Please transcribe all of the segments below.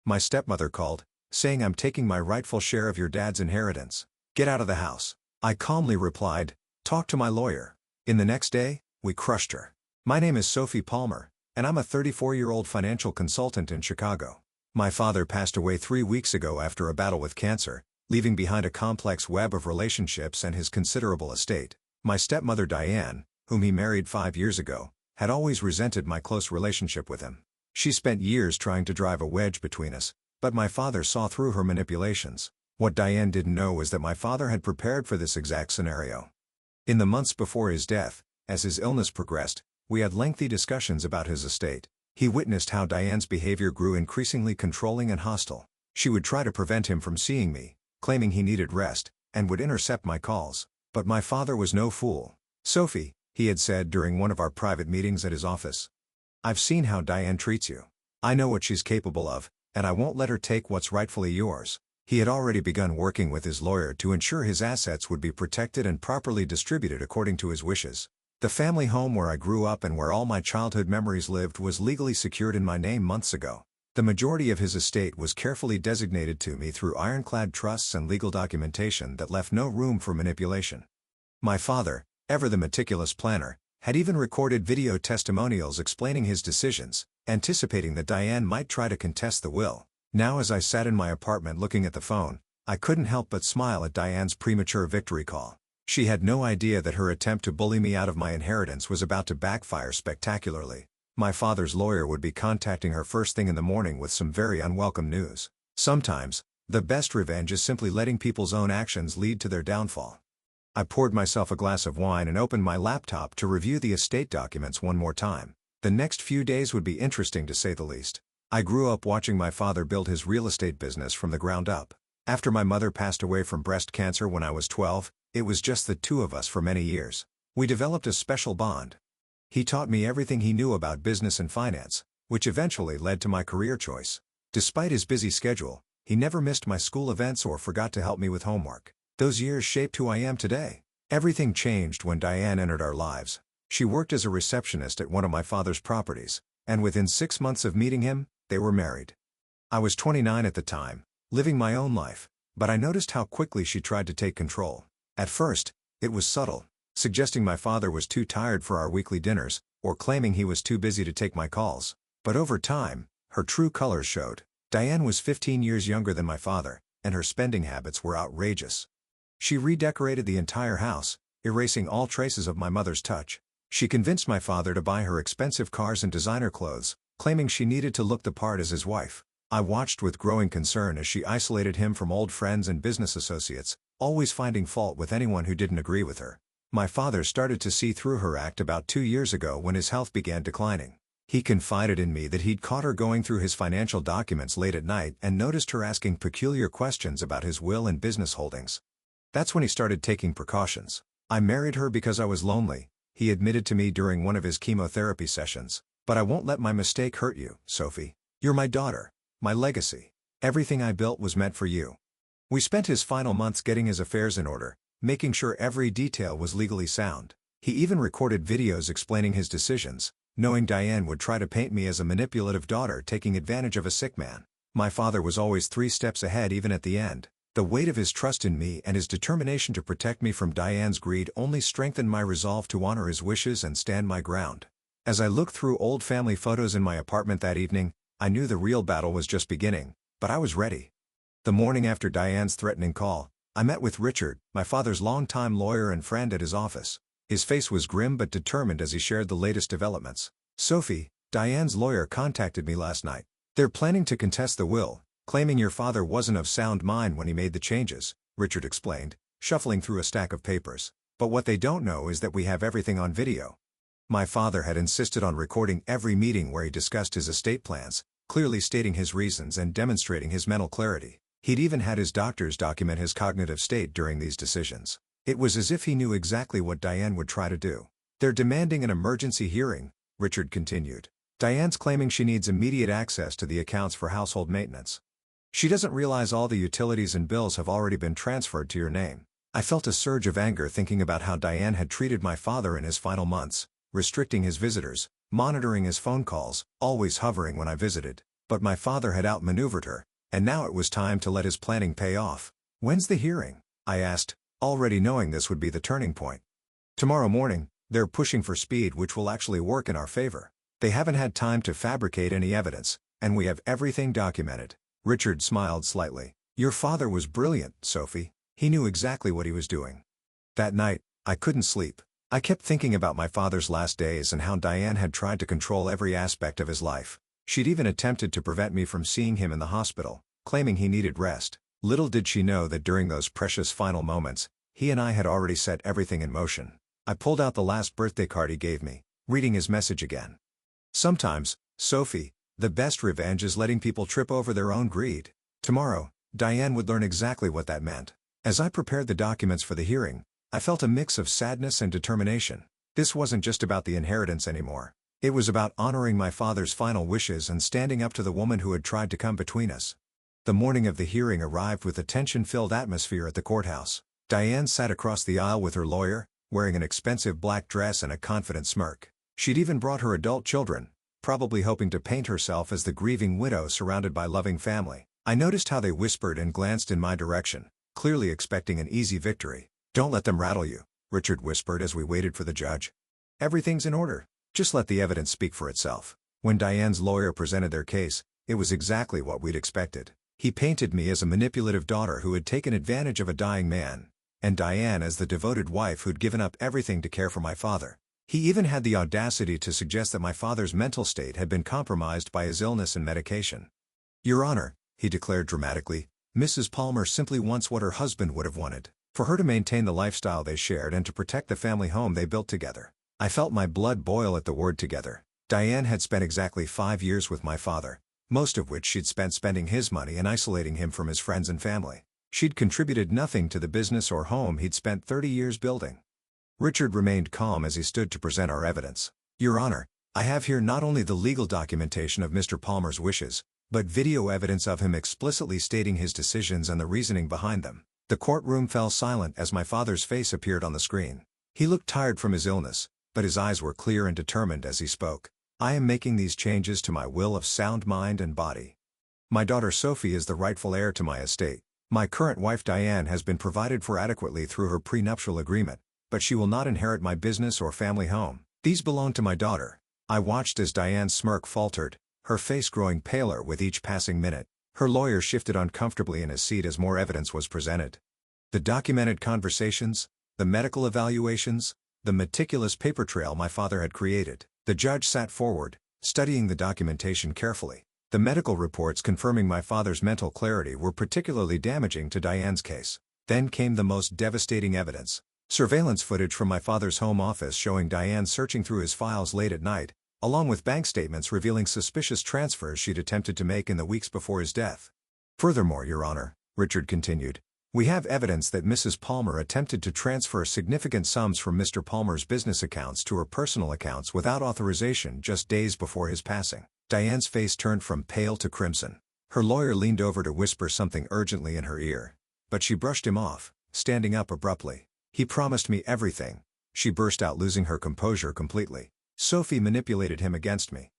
My stepmother called, saying I'm taking my rightful share of your dad's inheritance. Get out of the house. I calmly replied, talk to my lawyer. In the next day, we crushed her. My name is Sophie Palmer, and I'm a 34-year-old financial consultant in Chicago. My father passed away 3 weeks ago after a battle with cancer, leaving behind a complex web of relationships and his considerable estate. My stepmother Diane, whom he married 5 years ago, had always resented my close relationship with him. She spent years trying to drive a wedge between us, but my father saw through her manipulations. What Diane didn't know was that my father had prepared for this exact scenario. In the months before his death, as his illness progressed, we had lengthy discussions about his estate. He witnessed how Diane's behavior grew increasingly controlling and hostile. She would try to prevent him from seeing me, claiming he needed rest, and would intercept my calls. But my father was no fool. Sophie, he had said during one of our private meetings at his office, I've seen how Diane treats you. I know what she's capable of, and I won't let her take what's rightfully yours. He had already begun working with his lawyer to ensure his assets would be protected and properly distributed according to his wishes. The family home where I grew up and where all my childhood memories lived was legally secured in my name months ago. The majority of his estate was carefully designated to me through ironclad trusts and legal documentation that left no room for manipulation. My father, ever the meticulous planner, had even recorded video testimonials explaining his decisions, anticipating that Diane might try to contest the will. Now as I sat in my apartment looking at the phone, I couldn't help but smile at Diane's premature victory call. She had no idea that her attempt to bully me out of my inheritance was about to backfire spectacularly. My father's lawyer would be contacting her first thing in the morning with some very unwelcome news. Sometimes, the best revenge is simply letting people's own actions lead to their downfall. I poured myself a glass of wine and opened my laptop to review the estate documents one more time. The next few days would be interesting to say the least. I grew up watching my father build his real estate business from the ground up. After my mother passed away from breast cancer when I was 12, it was just the two of us for many years. We developed a special bond. He taught me everything he knew about business and finance, which eventually led to my career choice. Despite his busy schedule, he never missed my school events or forgot to help me with homework. Those years shaped who I am today. Everything changed when Diane entered our lives. She worked as a receptionist at one of my father's properties, and within 6 months of meeting him, they were married. I was 29 at the time, living my own life, but I noticed how quickly she tried to take control. At first, it was subtle, suggesting my father was too tired for our weekly dinners, or claiming he was too busy to take my calls. But over time, her true colors showed. Diane was 15 years younger than my father, and her spending habits were outrageous. She redecorated the entire house, erasing all traces of my mother's touch. She convinced my father to buy her expensive cars and designer clothes, claiming she needed to look the part as his wife. I watched with growing concern as she isolated him from old friends and business associates, always finding fault with anyone who didn't agree with her. My father started to see through her act about 2 years ago when his health began declining. He confided in me that he'd caught her going through his financial documents late at night and noticed her asking peculiar questions about his will and business holdings. That's when he started taking precautions. I married her because I was lonely, he admitted to me during one of his chemotherapy sessions. But I won't let my mistake hurt you, Sophie. You're my daughter, my legacy. Everything I built was meant for you. We spent his final months getting his affairs in order, making sure every detail was legally sound. He even recorded videos explaining his decisions, knowing Diane would try to paint me as a manipulative daughter taking advantage of a sick man. My father was always 3 steps ahead even at the end. The weight of his trust in me and his determination to protect me from Diane's greed only strengthened my resolve to honor his wishes and stand my ground. As I looked through old family photos in my apartment that evening, I knew the real battle was just beginning, but I was ready. The morning after Diane's threatening call, I met with Richard, my father's longtime lawyer and friend, at his office. His face was grim but determined as he shared the latest developments. Sophie, Diane's lawyer, contacted me last night. They're planning to contest the will, claiming your father wasn't of sound mind when he made the changes, Richard explained, shuffling through a stack of papers. But what they don't know is that we have everything on video. My father had insisted on recording every meeting where he discussed his estate plans, clearly stating his reasons and demonstrating his mental clarity. He'd even had his doctors document his cognitive state during these decisions. It was as if he knew exactly what Diane would try to do. They're demanding an emergency hearing, Richard continued. Diane's claiming she needs immediate access to the accounts for household maintenance. She doesn't realize all the utilities and bills have already been transferred to your name. I felt a surge of anger thinking about how Diane had treated my father in his final months, restricting his visitors, monitoring his phone calls, always hovering when I visited. But my father had outmaneuvered her, and now it was time to let his planning pay off. "When's the hearing?" I asked, already knowing this would be the turning point. "Tomorrow morning. They're pushing for speed, which will actually work in our favor. They haven't had time to fabricate any evidence, and we have everything documented." Richard smiled slightly. "Your father was brilliant, Sophie. He knew exactly what he was doing." That night, I couldn't sleep. I kept thinking about my father's last days and how Diane had tried to control every aspect of his life. She'd even attempted to prevent me from seeing him in the hospital, claiming he needed rest. Little did she know that during those precious final moments, he and I had already set everything in motion. I pulled out the last birthday card he gave me, reading his message again. "Sometimes, Sophie, the best revenge is letting people trip over their own greed." Tomorrow, Diane would learn exactly what that meant. As I prepared the documents for the hearing, I felt a mix of sadness and determination. This wasn't just about the inheritance anymore. It was about honoring my father's final wishes and standing up to the woman who had tried to come between us. The morning of the hearing arrived with a tension-filled atmosphere at the courthouse. Diane sat across the aisle with her lawyer, wearing an expensive black dress and a confident smirk. She'd even brought her adult children, probably hoping to paint herself as the grieving widow surrounded by loving family. I noticed how they whispered and glanced in my direction, clearly expecting an easy victory. "Don't let them rattle you," Richard whispered as we waited for the judge. "Everything's in order. Just let the evidence speak for itself." When Diane's lawyer presented their case, it was exactly what we'd expected. He painted me as a manipulative daughter who had taken advantage of a dying man, and Diane as the devoted wife who'd given up everything to care for my father. He even had the audacity to suggest that my father's mental state had been compromised by his illness and medication. "Your Honor," he declared dramatically, "Mrs. Palmer simply wants what her husband would have wanted, for her to maintain the lifestyle they shared and to protect the family home they built together." I felt my blood boil at the word together. Diane had spent exactly 5 years with my father, most of which she'd spent spending his money and isolating him from his friends and family. She'd contributed nothing to the business or home he'd spent 30 years building. Richard remained calm as he stood to present our evidence. "Your Honor, I have here not only the legal documentation of Mr. Palmer's wishes, but video evidence of him explicitly stating his decisions and the reasoning behind them." The courtroom fell silent as my father's face appeared on the screen. He looked tired from his illness, but his eyes were clear and determined as he spoke. "I am making these changes to my will of sound mind and body. My daughter Sophie is the rightful heir to my estate. My current wife Diane has been provided for adequately through her prenuptial agreement, but she will not inherit my business or family home. These belong to my daughter." I watched as Diane's smirk faltered, her face growing paler with each passing minute. Her lawyer shifted uncomfortably in his seat as more evidence was presented. The documented conversations, the medical evaluations, the meticulous paper trail my father had created. The judge sat forward, studying the documentation carefully. The medical reports confirming my father's mental clarity were particularly damaging to Diane's case. Then came the most devastating evidence. Surveillance footage from my father's home office showing Diane searching through his files late at night, along with bank statements revealing suspicious transfers she'd attempted to make in the weeks before his death. "Furthermore, Your Honor," Richard continued, "we have evidence that Mrs. Palmer attempted to transfer significant sums from Mr. Palmer's business accounts to her personal accounts without authorization just days before his passing." Diane's face turned from pale to crimson. Her lawyer leaned over to whisper something urgently in her ear, but she brushed him off, standing up abruptly. "He promised me everything," she burst out, losing her composure completely. "Sophie manipulated him against me.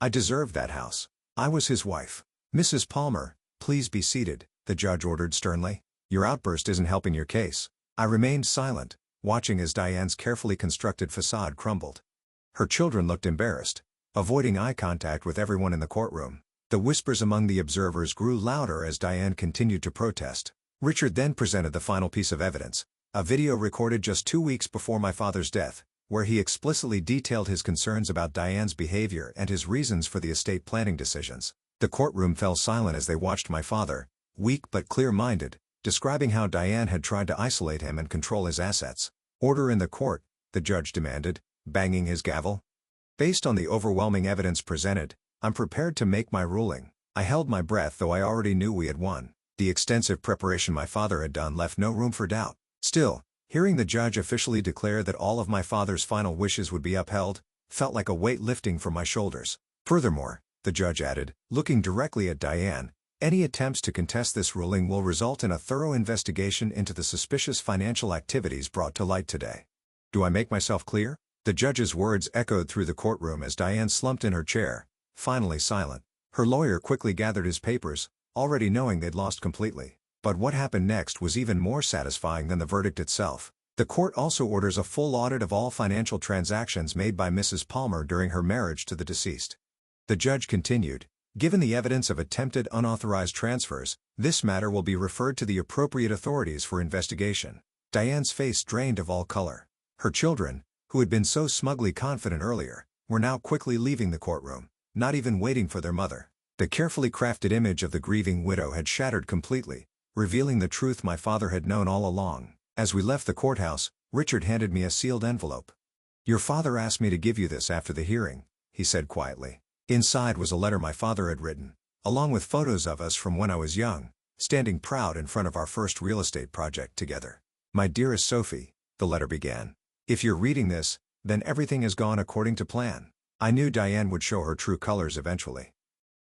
I deserved that house. I was his wife." "Mrs. Palmer, please be seated," the judge ordered sternly. "Your outburst isn't helping your case." I remained silent, watching as Diane's carefully constructed facade crumbled. Her children looked embarrassed, avoiding eye contact with everyone in the courtroom. The whispers among the observers grew louder as Diane continued to protest. Richard then presented the final piece of evidence, a video recorded just 2 weeks before my father's death, where he explicitly detailed his concerns about Diane's behavior and his reasons for the estate planning decisions. The courtroom fell silent as they watched my father, weak but clear-minded, describing how Diane had tried to isolate him and control his assets. "Order in the court," the judge demanded, banging his gavel. "Based on the overwhelming evidence presented, I'm prepared to make my ruling." I held my breath, though I already knew we had won. The extensive preparation my father had done left no room for doubt. Still, hearing the judge officially declare that all of my father's final wishes would be upheld, felt like a weight lifting from my shoulders. "Furthermore," the judge added, looking directly at Diane, "any attempts to contest this ruling will result in a thorough investigation into the suspicious financial activities brought to light today." Do I make myself clear? The judge's words echoed through the courtroom as Diane slumped in her chair, finally silent. Her lawyer quickly gathered his papers, already knowing they'd lost completely. But what happened next was even more satisfying than the verdict itself. The court also orders a full audit of all financial transactions made by Mrs. Palmer during her marriage to the deceased. The judge continued, "Given the evidence of attempted unauthorized transfers, this matter will be referred to the appropriate authorities for investigation." Diane's face drained of all color. Her children, who had been so smugly confident earlier, were now quickly leaving the courtroom, not even waiting for their mother. The carefully crafted image of the grieving widow had shattered completely, revealing the truth my father had known all along. As we left the courthouse, Richard handed me a sealed envelope. "Your father asked me to give you this after the hearing," he said quietly. Inside was a letter my father had written, along with photos of us from when I was young, standing proud in front of our first real estate project together. "My dearest Sophie," the letter began. "If you're reading this, then everything has gone according to plan. I knew Diane would show her true colors eventually.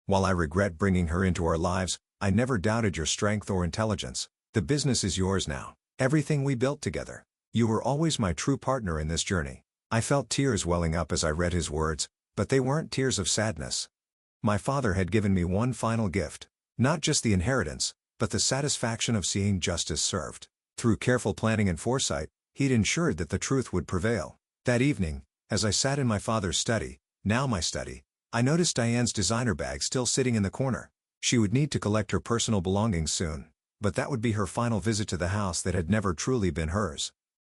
While I regret bringing her into our lives, I never doubted your strength or intelligence. The business is yours now. Everything we built together. You were always my true partner in this journey." I felt tears welling up as I read his words, but they weren't tears of sadness. My father had given me one final gift. Not just the inheritance, but the satisfaction of seeing justice served. Through careful planning and foresight, he'd ensured that the truth would prevail. That evening, as I sat in my father's study, now my study, I noticed Diane's designer bag still sitting in the corner. She would need to collect her personal belongings soon, but that would be her final visit to the house that had never truly been hers.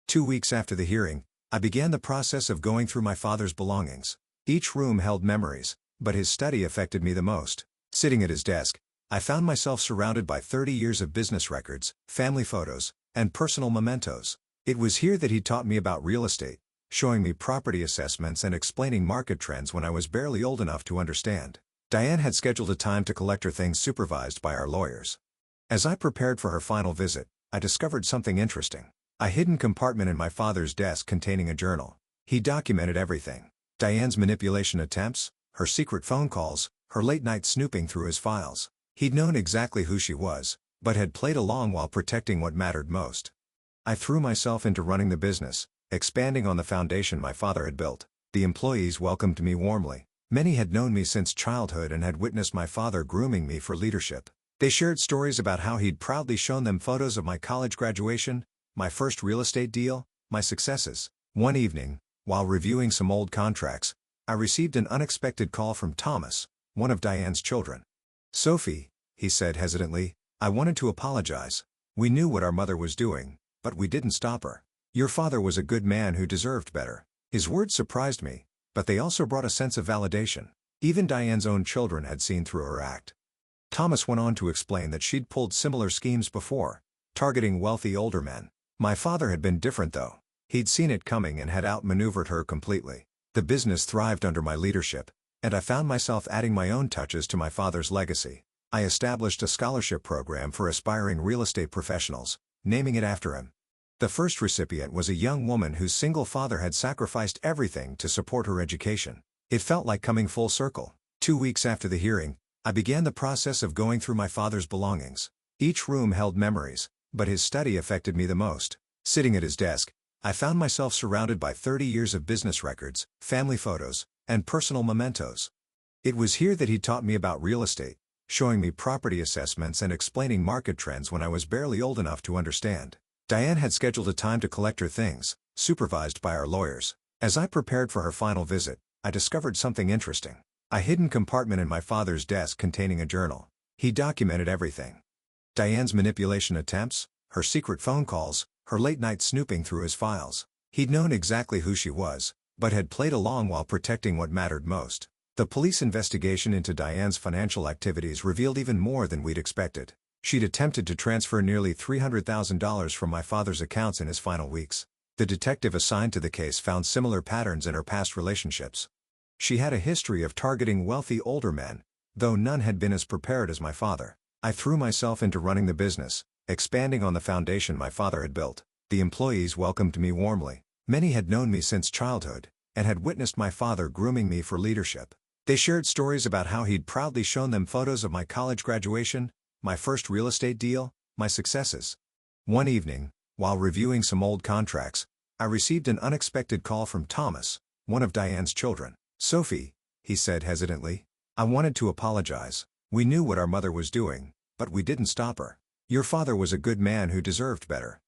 2 weeks after the hearing, I began the process of going through my father's belongings. Each room held memories, but his study affected me the most. Sitting at his desk, I found myself surrounded by 30 years of business records, family photos, and personal mementos. It was here that he taught me about real estate, showing me property assessments and explaining market trends when I was barely old enough to understand. Diane had scheduled a time to collect her things supervised by our lawyers. As I prepared for her final visit, I discovered something interesting. A hidden compartment in my father's desk containing a journal. He documented everything. Diane's manipulation attempts, her secret phone calls, her late-night snooping through his files. He'd known exactly who she was, but had played along while protecting what mattered most. I threw myself into running the business, expanding on the foundation my father had built. The employees welcomed me warmly. Many had known me since childhood and had witnessed my father grooming me for leadership. They shared stories about how he'd proudly shown them photos of my college graduation, my first real estate deal, my successes. One evening, while reviewing some old contracts, I received an unexpected call from Thomas, one of Diane's children. "Sophie," he said hesitantly, "I wanted to apologize. We knew what our mother was doing, but we didn't stop her. Your father was a good man who deserved better." His words surprised me, but they also brought a sense of validation. Even Diane's own children had seen through her act. Thomas went on to explain that she'd pulled similar schemes before, targeting wealthy older men. My father had been different though. He'd seen it coming and had outmaneuvered her completely. The business thrived under my leadership, and I found myself adding my own touches to my father's legacy. I established a scholarship program for aspiring real estate professionals, naming it after him. The first recipient was a young woman whose single father had sacrificed everything to support her education. It felt like coming full circle. 2 weeks after the hearing, I began the process of going through my father's belongings. Each room held memories, but his study affected me the most. Sitting at his desk, I found myself surrounded by 30 years of business records, family photos, and personal mementos. It was here that he taught me about real estate, showing me property assessments and explaining market trends when I was barely old enough to understand. Diane had scheduled a time to collect her things, supervised by our lawyers. As I prepared for her final visit, I discovered something interesting. A hidden compartment in my father's desk containing a journal. He documented everything. Diane's manipulation attempts, her secret phone calls, her late-night snooping through his files. He'd known exactly who she was, but had played along while protecting what mattered most. The police investigation into Diane's financial activities revealed even more than we'd expected. She'd attempted to transfer nearly $300,000 from my father's accounts in his final weeks. The detective assigned to the case found similar patterns in her past relationships. She had a history of targeting wealthy older men, though none had been as prepared as my father. I threw myself into running the business, expanding on the foundation my father had built. The employees welcomed me warmly. Many had known me since childhood, and had witnessed my father grooming me for leadership. They shared stories about how he'd proudly shown them photos of my college graduation, my first real estate deal, my successes. One evening, while reviewing some old contracts, I received an unexpected call from Thomas, one of Diane's children. "Sophie," he said hesitantly, I wanted to apologize. We knew what our mother was doing, but we didn't stop her. Your father was a good man who deserved better.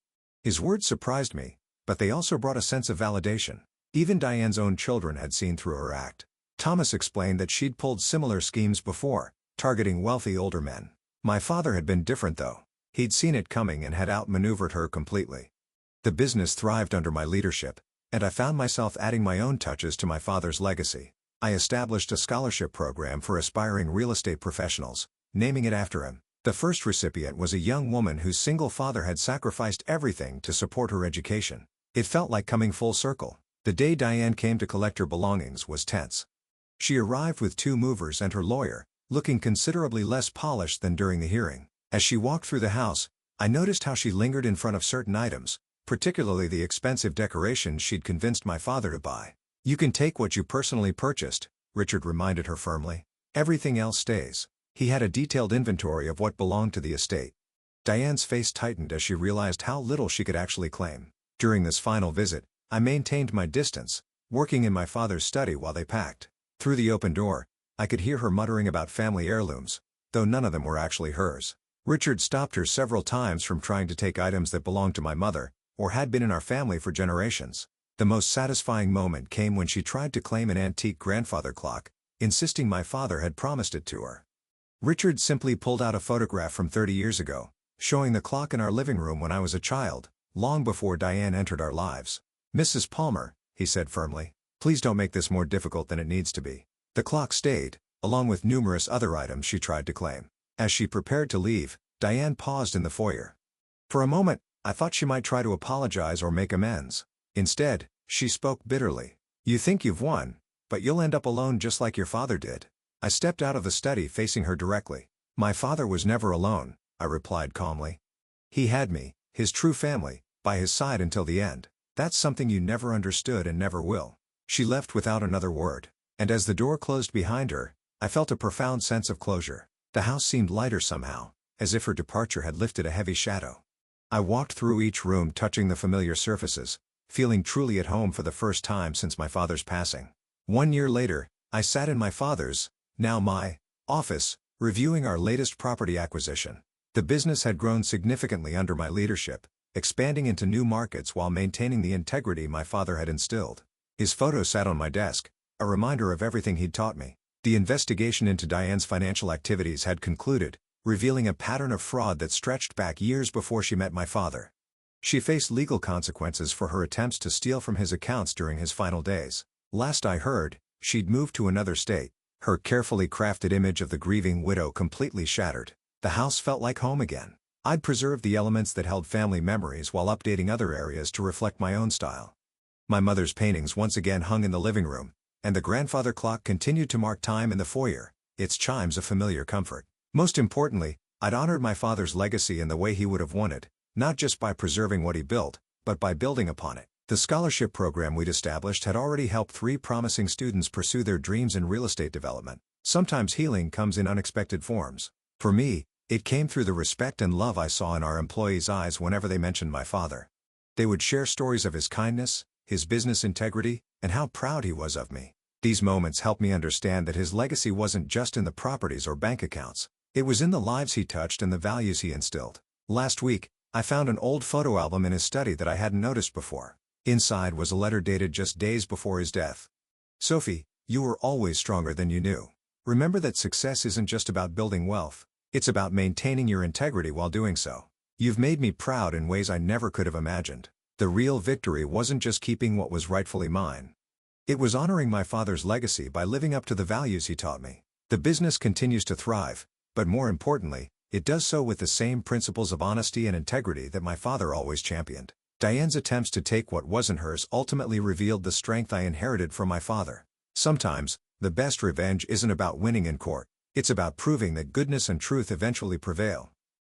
His words surprised me, but they also brought a sense of validation. Even Diane's own children had seen through her act. Thomas explained that she'd pulled similar schemes before, targeting wealthy older men. My father had been different though. He'd seen it coming and had outmaneuvered her completely. The business thrived under my leadership, and I found myself adding my own touches to my father's legacy. I established a scholarship program for aspiring real estate professionals, naming it after him. The first recipient was a young woman whose single father had sacrificed everything to support her education. It felt like coming full circle. The day Diane came to collect her belongings was tense. She arrived with 2 movers and her lawyer, looking considerably less polished than during the hearing. As she walked through the house, I noticed how she lingered in front of certain items, particularly the expensive decorations she'd convinced my father to buy. "You can take what you personally purchased," Richard reminded her firmly. "Everything else stays." He had a detailed inventory of what belonged to the estate. Diane's face tightened as she realized how little she could actually claim. During this final visit, I maintained my distance, working in my father's study while they packed. Through the open door, I could hear her muttering about family heirlooms, though none of them were actually hers. Richard stopped her several times from trying to take items that belonged to my mother, or had been in our family for generations. The most satisfying moment came when she tried to claim an antique grandfather clock, insisting my father had promised it to her. Richard simply pulled out a photograph from 30 years ago, showing the clock in our living room when I was a child, long before Diane entered our lives. "Mrs. Palmer," he said firmly, "please don't make this more difficult than it needs to be." The clock stayed, along with numerous other items she tried to claim. As she prepared to leave, Diane paused in the foyer. For a moment, I thought she might try to apologize or make amends. Instead, she spoke bitterly. "You think you've won, but you'll end up alone just like your father did." I stepped out of the study facing her directly. "My father was never alone," I replied calmly. "He had me, his true family, by his side until the end. That's something you never understood and never will." She left without another word, and as the door closed behind her, I felt a profound sense of closure. The house seemed lighter somehow, as if her departure had lifted a heavy shadow. I walked through each room touching the familiar surfaces, feeling truly at home for the first time since my father's passing. 1 year later, I sat in my father's, now my, office, reviewing our latest property acquisition. The business had grown significantly under my leadership, expanding into new markets while maintaining the integrity my father had instilled. His photo sat on my desk, a reminder of everything he'd taught me. The investigation into Diane's financial activities had concluded, revealing a pattern of fraud that stretched back years before she met my father. She faced legal consequences for her attempts to steal from his accounts during his final days. Last I heard, she'd moved to another state, her carefully crafted image of the grieving widow completely shattered. The house felt like home again. I'd preserved the elements that held family memories while updating other areas to reflect my own style. My mother's paintings once again hung in the living room, and the grandfather clock continued to mark time in the foyer, its chimes a familiar comfort. Most importantly, I'd honored my father's legacy in the way he would have wanted, not just by preserving what he built, but by building upon it. The scholarship program we'd established had already helped 3 promising students pursue their dreams in real estate development. Sometimes healing comes in unexpected forms. For me, it came through the respect and love I saw in our employees' eyes whenever they mentioned my father. They would share stories of his kindness, his business integrity, and how proud he was of me. These moments helped me understand that his legacy wasn't just in the properties or bank accounts. It was in the lives he touched and the values he instilled. Last week, I found an old photo album in his study that I hadn't noticed before. Inside was a letter dated just days before his death. "Sophie, you were always stronger than you knew. Remember that success isn't just about building wealth. It's about maintaining your integrity while doing so. You've made me proud in ways I never could have imagined." The real victory wasn't just keeping what was rightfully mine. It was honoring my father's legacy by living up to the values he taught me. The business continues to thrive, but more importantly, it does so with the same principles of honesty and integrity that my father always championed. Diane's attempts to take what wasn't hers ultimately revealed the strength I inherited from my father. Sometimes, the best revenge isn't about winning in court. It's about proving that goodness and truth eventually prevail.